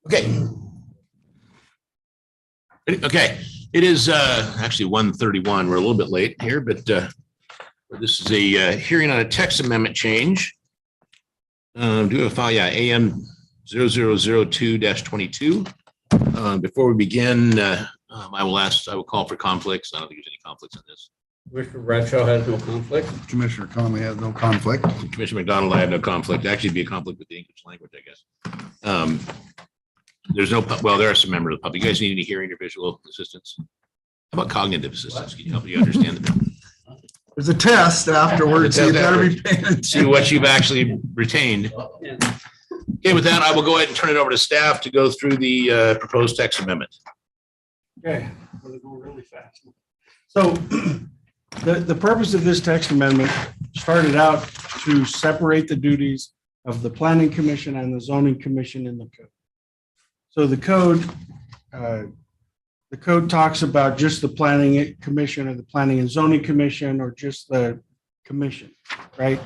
Okay. Okay. It is actually 1:31. We're a little bit late here, but this is a hearing on a text amendment change. Do a file, yeah, AM 0002-22. Before we begin, I will call for conflicts. I don't think there's any conflicts on this. Commissioner Bradshaw has no conflict. Commissioner Conley has no conflict. Commissioner McDonald, I have no conflict. Actually, be a conflict with the English language, I guess. There's no, well, there are some members of the public. You guys need any hearing or visual assistance? How about cognitive assistance? Can you help you understand the bill? There's a test afterwards, so you better be paying attention. See what you've actually retained. Okay, with that, I will go ahead and turn it over to staff to go through the proposed text amendment. Okay, I'm going to go really fast. So the purpose of this text amendment started out to separate the duties of the Planning Commission and the Zoning Commission in the code. So the code talks about just the Planning Commission or the Planning and Zoning Commission or just the commission, right?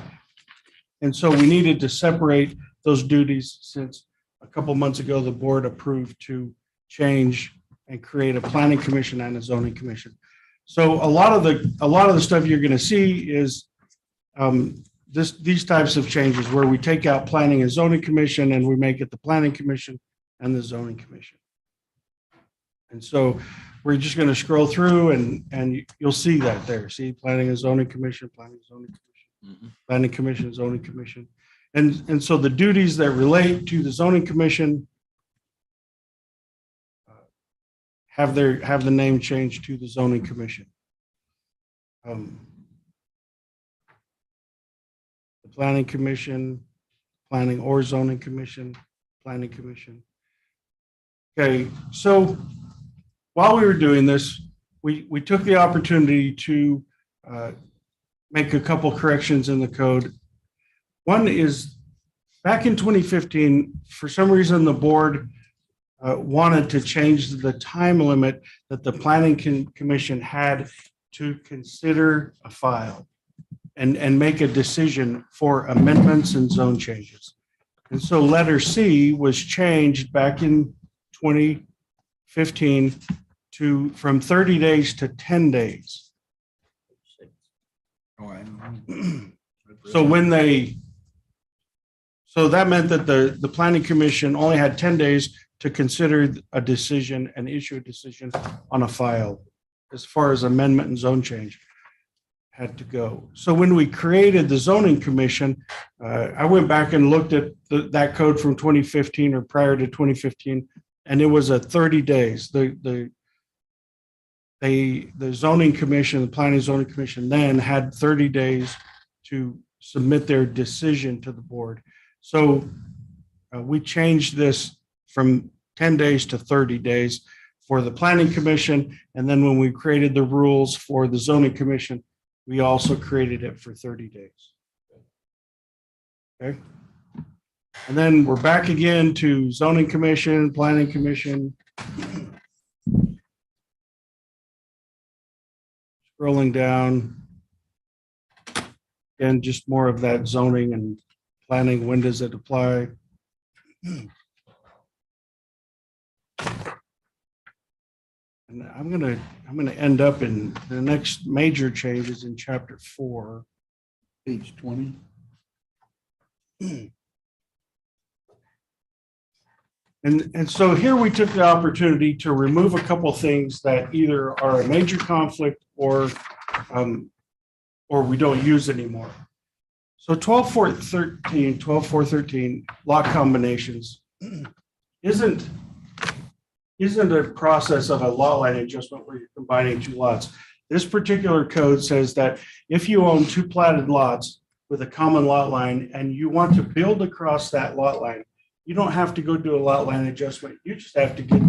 And so we needed to separate those duties since a couple months ago, the board approved to change and create a Planning Commission and a Zoning Commission. So a lot of the stuff you're going to see is these types of changes where we take out Planning and Zoning Commission and we make it the Planning Commission and the Zoning Commission. And so we're just going to scroll through and you'll see that there. See Planning and Zoning Commission, Planning and Zoning Commission, Planning Commission, Zoning Commission. And so the duties that relate to the Zoning Commission have the name changed to the Zoning Commission. The Planning Commission, Planning or Zoning Commission, Planning Commission. Okay, so while we were doing this, we took the opportunity to make a couple corrections in the code. One is back in 2015, for some reason, the board wanted to change the time limit that the Planning Commission had to consider a file and make a decision for amendments and zone changes. And so letter C was changed back in 2015 from 30 days to 10 days. So that meant that the Planning Commission only had 10 days to consider a decision and issue a decision on a file as far as amendment and zone change had to go. So when we created the Zoning Commission, I went back and looked at that code from 2015 or prior to 2015, and it was a 30 days. The Zoning Commission, the Planning and Zoning Commission then had 30 days to submit their decision to the board. So we changed this from 10 days to 30 days for the Planning Commission. And then when we created the rules for the Zoning Commission, we also created it for 30 days. Okay. And then we're back again to Zoning Commission, Planning Commission. Scrolling down. Again, just more of that zoning and planning. When does it apply? And I'm gonna end up in the next major changes in chapter 4, Page 20. And so here we took the opportunity to remove a couple things that either are a major conflict or we don't use anymore. So 12.413 lot combinations isn't a process of a lot line adjustment where you're combining two lots. This particular code says that if you own two platted lots with a common lot line and you want to build across that lot line, you don't have to go do a lot line adjustment. You just have to get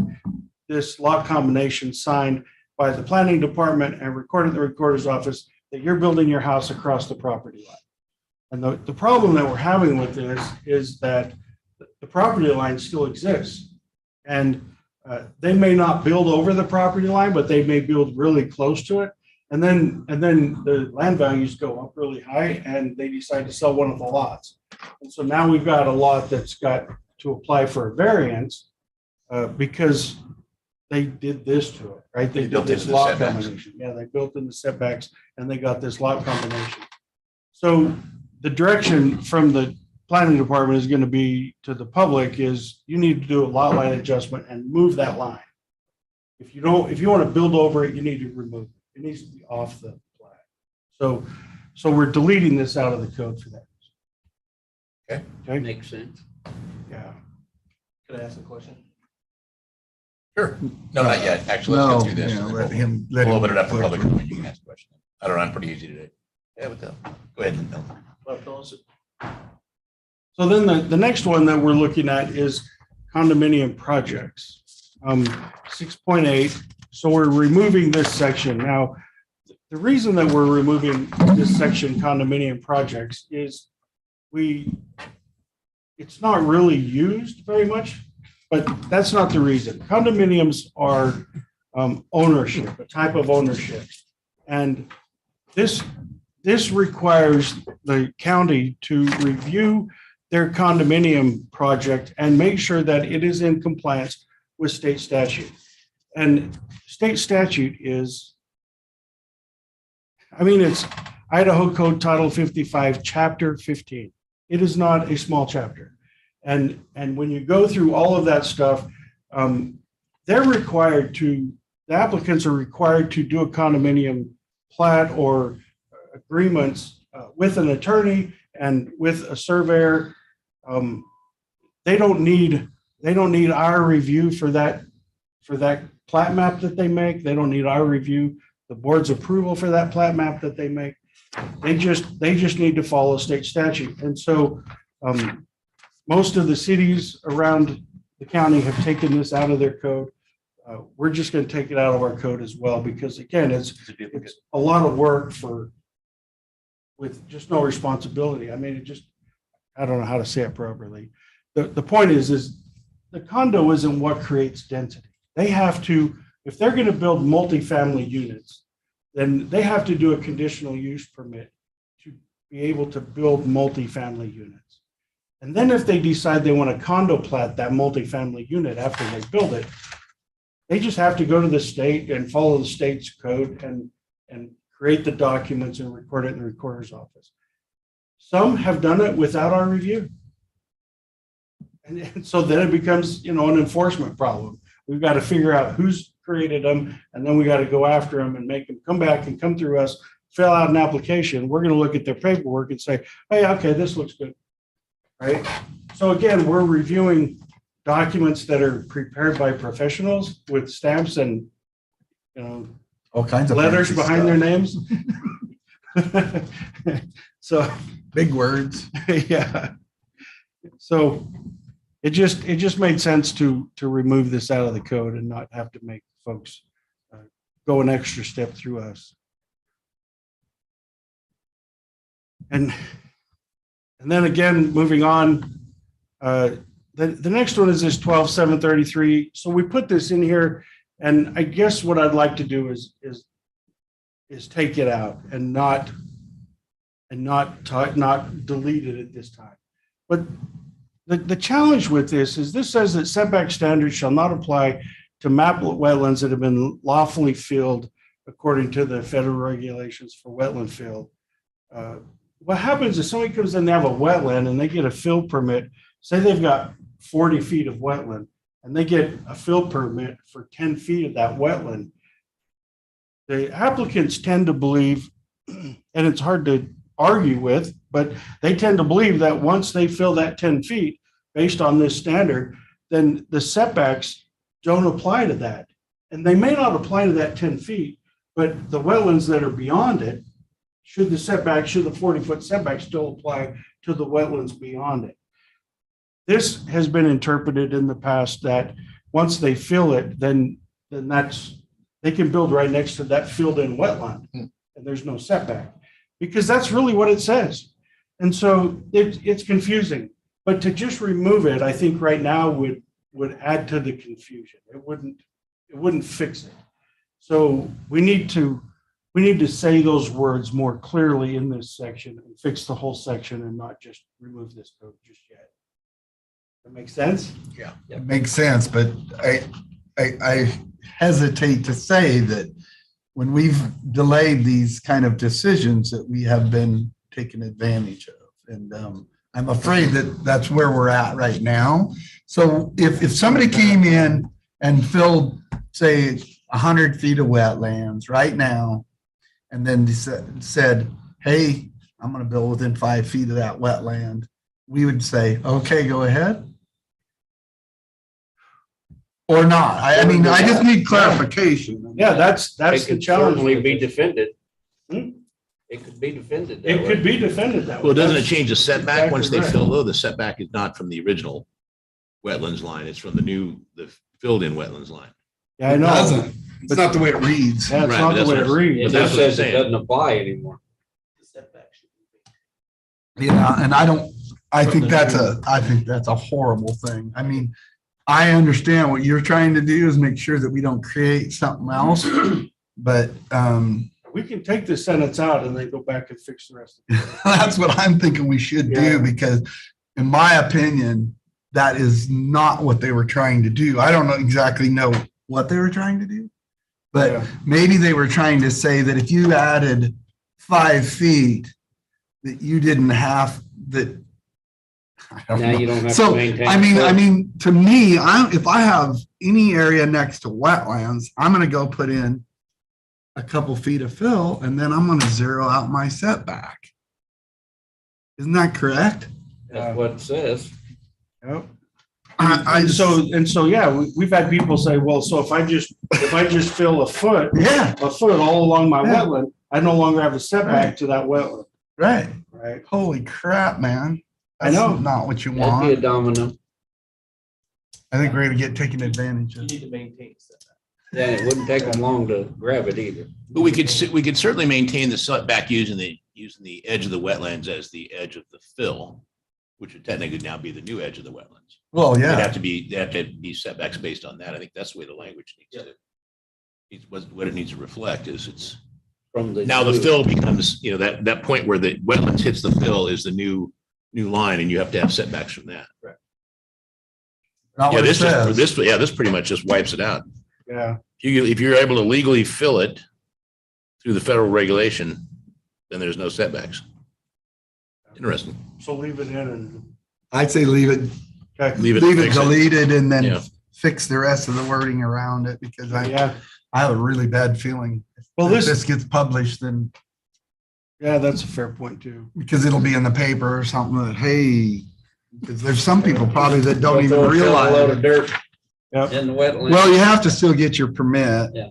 this lot combination signed by the planning department and recorded in the recorder's office that you're building your house across the property line. And the problem that we're having with this is that the property line still exists. And they may not build over the property line, but they may build really close to it. And then the land values go up really high and they decide to sell one of the lots. And so now we've got a lot that's got to apply for a variance because they did this to it, right? They built did this into the lot setbacks. combination. Yeah, they built in the setbacks and they got this lot combination. So the direction from the planning department is going to be to the public is you need to do a lot line adjustment and move that line. If you want to build over it, you need to remove it. It needs to be off the plat. So we're deleting this out of the code for that. Okay. Makes sense. Yeah. Could I ask a question? Sure. No, not yet. Actually, let's No, go through this. yeah, and then let we'll him. we'll open it up for public comment. You can ask a question. I don't know. I'm pretty easy today. Yeah, but go ahead. Bill. So then the next one that we're looking at is condominium projects. 6.8. So we're removing this section. Now, the reason that we're removing this section, condominium projects, is it's not really used very much, but that's not the reason. Condominiums are ownership, a type of ownership. And this requires the county to review their condominium project and make sure that it is in compliance with state statute. And state statute is, it's Idaho Code Title 55, Chapter 15. It is not a small chapter. And when you go through all of that stuff, the applicants are required to do a condominium plat or agreements with an attorney and with a surveyor. They don't need our review for that plat map that they make. They don't need our review, the board's approval for that plat map that they make. They just need to follow state statute. And so most of the cities around the county have taken this out of their code. We're just going to take it out of our code as well, because again, it's a lot of work with just no responsibility. I don't know how to say it properly. The point is the condo isn't what creates density. They have to, if they're going to build multifamily units, then they have to do a conditional use permit to be able to build multifamily units. And then if they decide they want to condo plat that multifamily unit after they build it, they just have to go to the state and follow the state's code and create the documents and record it in the recorder's office. Some have done it without our review. And so then it becomes, an enforcement problem. We've got to figure out who's created them, and then we got to go after them and make them come back and come through us, fill out an application. We're going to look at their paperwork and say, hey, okay, this looks good. Right? So again, we're reviewing documents that are prepared by professionals with stamps and, All kinds of letters fancy behind their stuff. names. So, Big words. yeah. So it just made sense to remove this out of the code and not have to make folks go an extra step through us. And then again, moving on, the next one is this 12.733. So we put this in here, and I guess what I'd like to do is take it out and not delete it at this time. But the challenge with this is this says that setback standards shall not apply to map wetlands that have been lawfully filled according to the federal regulations for wetland fill. What happens is somebody comes in, they have a wetland and they get a fill permit. Say they've got 40 feet of wetland and they get a fill permit for 10 feet of that wetland. The applicants tend to believe, and it's hard to argue with, but they tend to believe that once they fill that 10 feet based on this standard, then the setbacks don't apply to that. And they may not apply to that 10 feet, but the wetlands that are beyond it, should the 40-foot setback still apply to the wetlands beyond it? This has been interpreted in the past that once they fill it, then they can build right next to that filled in wetland and there's no setback, because that's really what it says. And so it's confusing, but to just remove it, I think right now would add to the confusion. It wouldn't fix it. So we need to we need to say those words more clearly in this section and fix the whole section and not just remove this code just yet. That makes sense? It makes sense, but I hesitate to say that when we've delayed these kind of decisions that we have been taken advantage of. And I'm afraid that that's where we're at right now. So if somebody came in and filled, say, 100 feet of wetlands right now, and then said, hey, I'm going to build within 5 feet of that wetland, we would say, okay, go ahead. Or not. I mean, I just need clarification. Yeah, that's It the could challenge. certainly with be it. defended. Hmm? It could be defended. that It could way. be defended that way. Well, doesn't it That's change the setback once they exactly fill right. though? The setback is not from the original wetlands line. It's from the filled in wetlands line. Yeah, I It know. doesn't. It's not the way it reads. That's Right, not but the that's way it what I'm- reads. It But that's just what I'm says it saying. doesn't apply anymore. The setback should be. Yeah, and I think that's a horrible thing. I mean, I understand what you're trying to do is make sure that we don't create something else, but We can take this sentence out and then go back and fix the rest of it. that's what I'm thinking we should Yeah. do, because in my opinion, that is not what they were trying to do. I don't exactly know what they were trying to do, but Yeah. maybe they were trying to say that if you added 5 feet, that you didn't have that. I don't Now know. you don't have to So, maintain. I the mean, to me, if I have any area next to wetlands, I'm gonna go put in a couple feet of fill, and then I'm gonna zero out my setback. Isn't that correct? That's what it says. Yep. I And so, yeah, we've had people say, well, so if I just fill a foot all along my Yeah. wetland, I no longer have a setback to that wetland, right. right? Holy crap, man. I know. That's not what you That'd be a want. domino. I think we're gonna get taken advantage You of. need to maintain setback. Yeah, it wouldn't take them long to grab it either. But we could certainly maintain the setback using the edge of the wetlands as the edge of the fill, which would technically now be the new edge of the wetlands. Well, They yeah, have to be setbacks based on that. I think that's the way the language needs to. What it needs to reflect is it's From the. now the fill becomes, that point where the wetlands hits the fill is the new line, and you have to have setbacks from that. not Yeah, what it says. this pretty much just wipes it out. Yeah. If you're able to legally fill it through the federal regulation, then there's no setbacks. Interesting. So leave it in and. I'd say leave it Leave it. fix it. deleted and then Yeah. fix the rest of the wording around it, because I Yeah, have a really bad feeling. Well, If this- this gets published, then, yeah, that's a fair point too. because it'll be in the paper or something that, hey, because there's some people probably that don't Throw even a load realize. of dirt Yep. in the wetland. Well, you have to still get your permit. Yeah.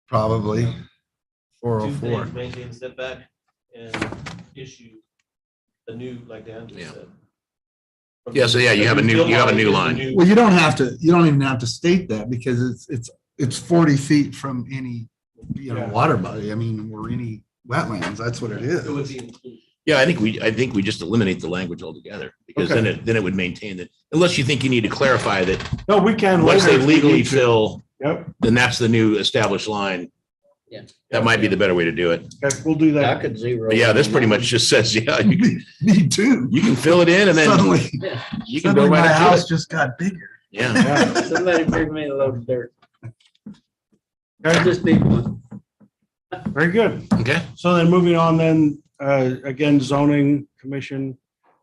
Probably. Two 404. things, maintain setback and issue the new, like Dan Yeah. just said. Yeah, so yeah, you have a new line. Well, you don't even have to state that, because it's 40 feet from any, Yeah. water body. I mean, or any wetlands. That's what it is. It would be included. Yeah, I think we just eliminate the language altogether, because then it would maintain that, unless you think you need to clarify that No, we can. once later they if we legally need to. fill, Yep, then that's the new established line. Yeah. That might be the better way to do it. okay, we'll do I that. could zero. But yeah, this in pretty on much that just says, yeah, Me too. you can fill it in and then Suddenly, you can suddenly build my right up house to it. just got bigger. Yeah. Yeah. one. Somebody bring me a load of dirt. Okay, Just need one. very good. Okay. So then moving on then, again, zoning commission,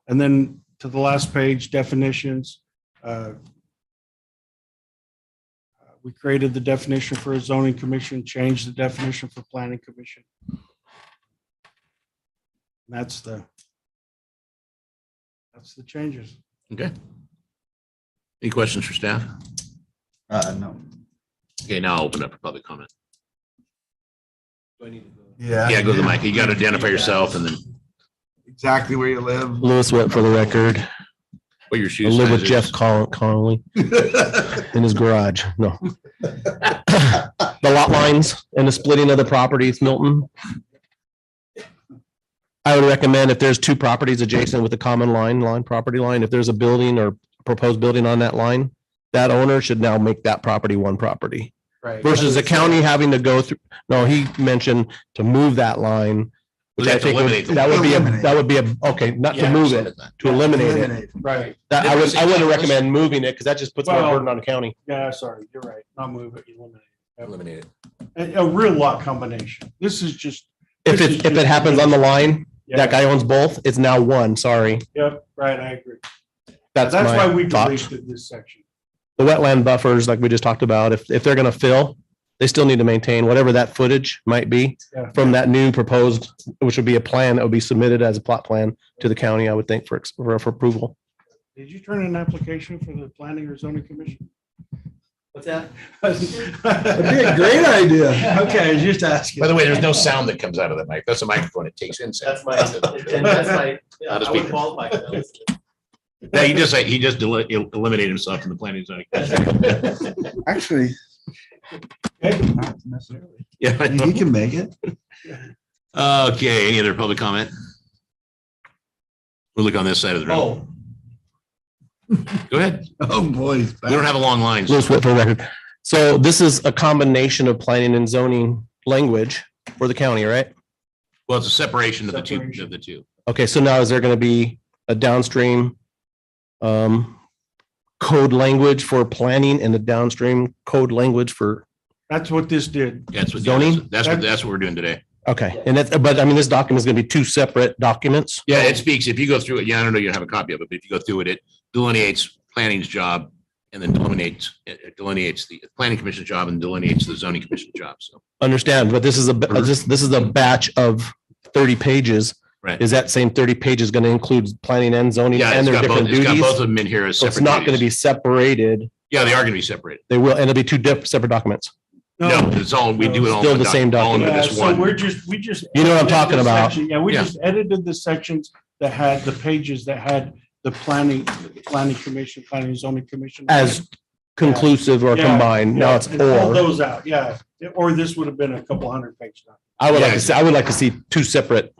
and then to the last page, definitions. We created the definition for a zoning commission, changed the definition for planning commission. That's the changes. Okay. Any questions for staff? No. Okay, now I'll open up for public comment. Do I need to go? Yeah. Go to the mic. You got to identify yourself and then Exactly where you live. Lewis Witt for the record. what your I shoes live size with is. Jeff Connolly in his garage. No. The lot lines and the splitting of the properties, Milton. I would recommend if there's two properties adjacent with a common property line, if there's a building or proposed building on that line, that owner should now make that property one property. Right. versus the county having to go through. No, he mentioned to move that line. Which We I have to think eliminate the that would be, Eliminate. that would be okay, not to Yeah, move it, to eliminate it. Right. That I wouldn't recommend moving it because that just puts more Well- burden on the county. Yeah, sorry, you're right. Not move it, eliminate Eliminate it. it. A real lot combination. This is just. If this is it, if just- it happens on the line, Yeah. that guy owns both, it's now one, sorry. Yep, right, I agree. That's That's why we my thoughts. deleted this section. The wetland buffers, like we just talked about, if they're gonna fill, they still need to maintain whatever that footage might be Yeah. from that new proposed, which would be a plan that would be submitted as a plot plan to the county, I would think, for approval. Did you turn in an application for the planning or zoning commission? What's that? That'd be a great idea. Okay, I was just asking. By the way, there's no sound that comes out of that mic. That's a microphone. It takes in sound. That's my, and that's my, yeah, Not a I would speaker. qualify. for those. Yeah, he just eliminated himself from the planning and zoning. Actually, not necessarily. Yeah. I know. He can make it. Okay, any other public comment? We'll look on this side of the room. Oh, Go ahead. Oh, boy. he's We don't back. have a long line. so- Just for the record. So this is a combination of planning and zoning language for the county, right? Well, it's a separation of the two, Separation. of the two. Okay, so now is there gonna be a downstream code language for planning and a downstream code language for, That's what this did. That's what, Zoning? that's what we're doing today. okay, and that's, but I mean, this document is gonna be two separate documents. Yeah, it speaks, if you go through it, yeah, I don't know, you have a copy of it, but if you go through it, it delineates planning's job and then it delineates the planning commission's job and delineates the zoning commission's job. So, Understand, but this is this is a batch of 30 pages. right. Is that same 30 pages gonna include planning and zoning Yeah, and it's their got both, different it's got both duties? of them in here as So it's separate. not gonna duties. be separated. Yeah, they are gonna be separated. They will, and it'll be two separate documents. No, it's all, we do it all. Still in the one same all into document. Yeah, this so one. we just. You know what I'm edited talking this about. section. Yeah, we Yeah. just edited the sections that had the pages that had the planning commission, planning and zoning commission. As conclusive or Yeah, combined. Now yeah, it's and pulled or. those out, yeah. Or this would have been a couple 100 page document. I would like Yeah. to see, I would like to see two separate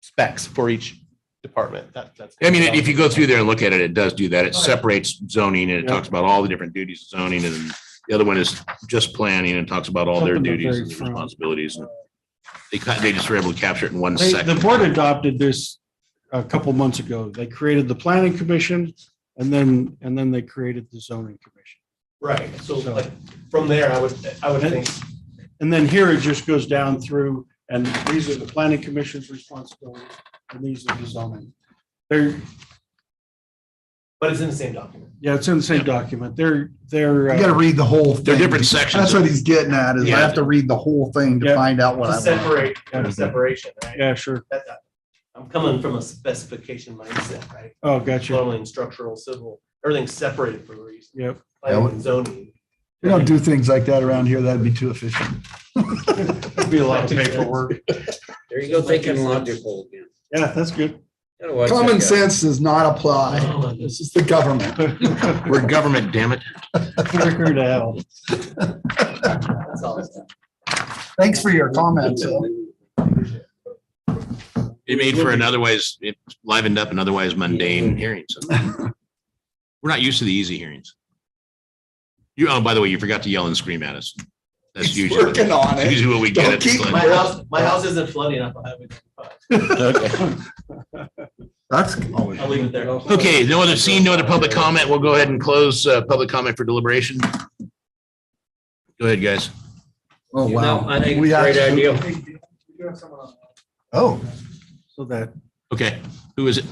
specs for each department. That's. I mean, if you go through there and look at it, it does do that. It separates zoning and it Yeah. talks about all the different duties of zoning. And then the other one is just planning and talks about all their Something duties very and front. responsibilities. And they just were able to capture it in one The second. board adopted this a couple months ago. They created the planning commission and then they created the zoning commission. right. So like from there, I would think, And then here it just goes down through, and these are the planning commission's responsibilities, and these are the zoning. They're, but it's in the same document. yeah, it's in the same document. They're. You gotta read the whole thing. They're different sections. That's what he's getting at, is I Yeah. have to read the whole thing to Yeah. find out what To I want. separate, the separation, right? Yeah, sure. I'm coming from a specification mindset, right? Oh, gotcha. Plumbing, structural, civil, everything's separated for a reason. Yep. Planning and zoning. We don't do things like that around here. That'd be too efficient. It'd be a lot of paperwork. There you go, thinking logical again. Yeah, that's good. Gotta watch that Common guy. sense does not apply. This is the government. We're government, damn it. Quicker to hell. That's all. Thanks for your comments. It made for an otherwise, it livened up an otherwise mundane hearing. So we're not used to the easy hearings. Oh, by the way, you forgot to yell and scream at us. That's He's usually, working on it. usually what we get. Don't at the keep clinic. My house isn't flooding up on Highway 95. That's always. I'll leave it there. Okay, seeing no other public comment, we'll go ahead and close public comment for deliberation. Go ahead, guys. Oh, wow. No, I think We it's a great actually- idea. Oh, So that. Okay, who is it?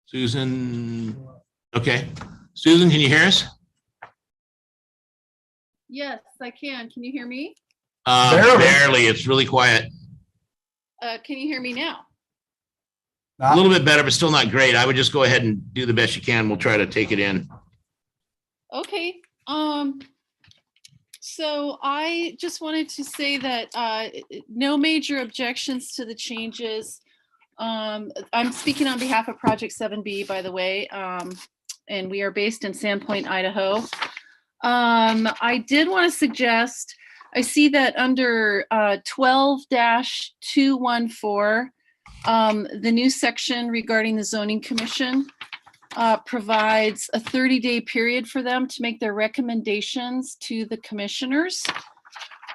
Susan. Okay, Susan, can you hear us? Yes, I can. Can you hear me? Barely. Barely, it's really quiet. Can you hear me now? A little bit better, but still not great. I would just go ahead and do the best you can. We'll try to take it in. Okay. So I just wanted to say that no major objections to the changes. I'm speaking on behalf of Project 7B, by the way, and we are based in Sandpoint, Idaho. I did want to suggest, I see that under 12-214, the new section regarding the zoning commission, provides a 30-day period for them to make their recommendations to the commissioners.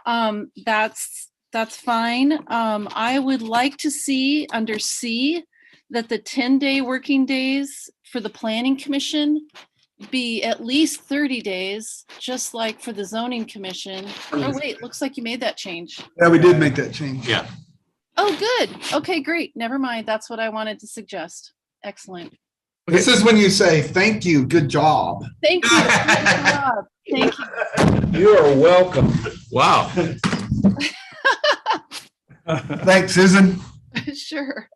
That's fine. I would like to see under C that the 10-day working days for the planning commission be at least 30 days, just like for the zoning commission. Oh, wait, looks like you made that change. Yeah, we did make that change. Yeah. Oh, good. Okay, great. Never mind. That's what I wanted to suggest. Excellent. This is when you say, thank you, good job. Thank you. Good job. Thank you. You are welcome. Wow. Thanks, Susan. Sure.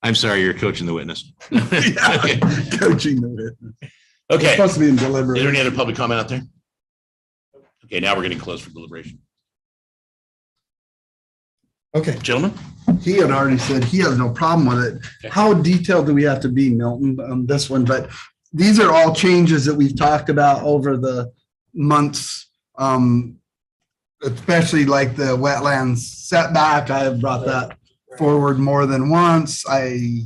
I'm sorry, you're coaching the witness. Okay. Coaching the witness. It's Okay. supposed to be in Is there deliberation. any other public comment out there? Okay, now we're getting close for deliberation. Okay, Gentlemen? he had already said he has no problem with it. Okay. How detailed do we have to be, Milton, on this one? But these are all changes that we've talked about over the months. Especially like the wetlands setback. I have brought that forward more than once. I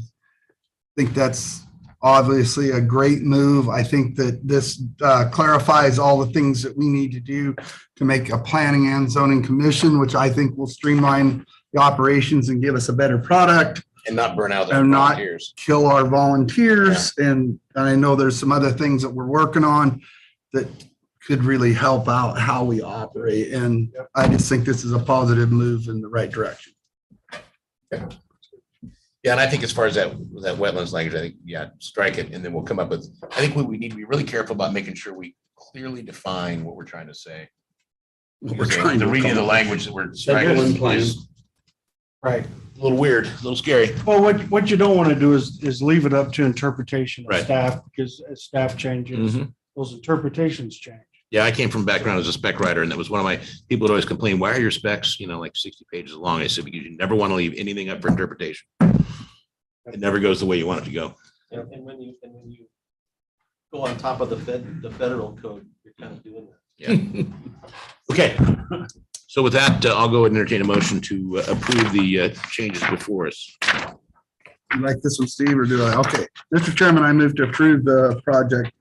think that's obviously a great move. I think that this clarifies all the things that we need to do to make a planning and zoning commission, which I think will streamline the operations and give us a better product, And not burn out their And not- volunteers. kill our volunteers. And I know there's some other things that we're working on that could really help out how we operate. And I just think this is a positive move in the right direction. Yeah, and I think as far as that wetlands language, I think, yeah, strike it, and then we'll come up with, I think we need to be really careful about making sure we clearly define what we're trying to say. We're trying The to reading of the language that we're Simple and striking plain. is Right. a little weird, a little scary. Well, what you don't want to do is leave it up to interpretation of Right. staff, because as staff changes, Mhm. those interpretations change. Yeah, I came from a background as a spec writer, and that was one of my, people would always complain, why are your specs, like 60 pages long? I said, because you never want to leave anything up for interpretation. It never goes the way you want it to go. And when you go on top of the federal code, you're kind of doing that. Yeah. Okay. So with that, I'll go ahead and entertain a motion to approve the changes before us. You like this one, Steve, or do I? Okay. Mr. Chairman, I move to approve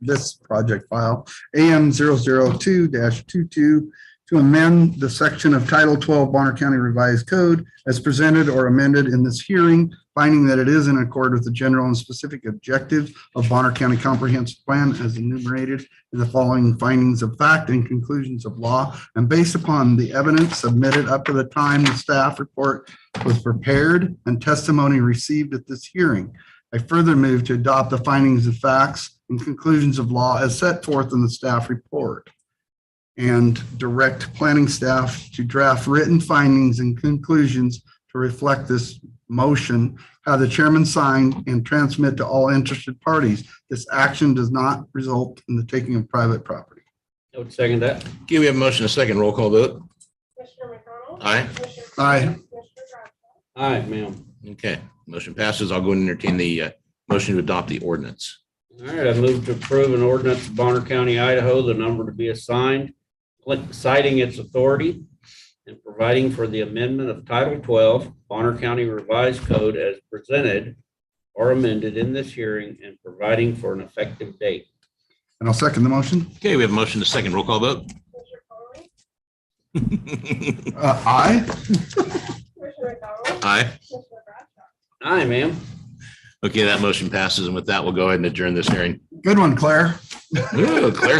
this project file, AM 002-22, to amend the section of Title 12 Bonner County Revised Code as presented or amended in this hearing, finding that it is in accord with the general and specific objectives of Bonner County Comprehensive Plan as enumerated in the following findings of fact and conclusions of law, and based upon the evidence submitted up to the time the staff report was prepared and testimony received at this hearing. I further move to adopt the findings of facts and conclusions of law as set forth in the staff report, and direct planning staff to draft written findings and conclusions to reflect this motion, have the chairman sign and transmit to all interested parties. This action does not result in the taking of private property. I would second that. Okay, we have a motion, a second roll call vote. Commissioner McDonald? Aye. Commissioner Aye. Commissioner Bradshaw? Aye, ma'am. Okay, motion passes. I'll go and entertain the motion to adopt the ordinance. All right, I move to approve an ordinance of Bonner County, Idaho, the number to be assigned, citing its authority and providing for the amendment of Title 12 Bonner County Revised Code as presented or amended in this hearing and providing for an effective date. And I'll second the motion. Okay, we have a motion, a second roll call vote. Commissioner Conley? Aye. Commissioner McDonald? Aye. Commissioner Bradshaw? Aye, ma'am. Okay, that motion passes. And with that, we'll go ahead and adjourn this hearing. Good one, Claire. Ooh, Claire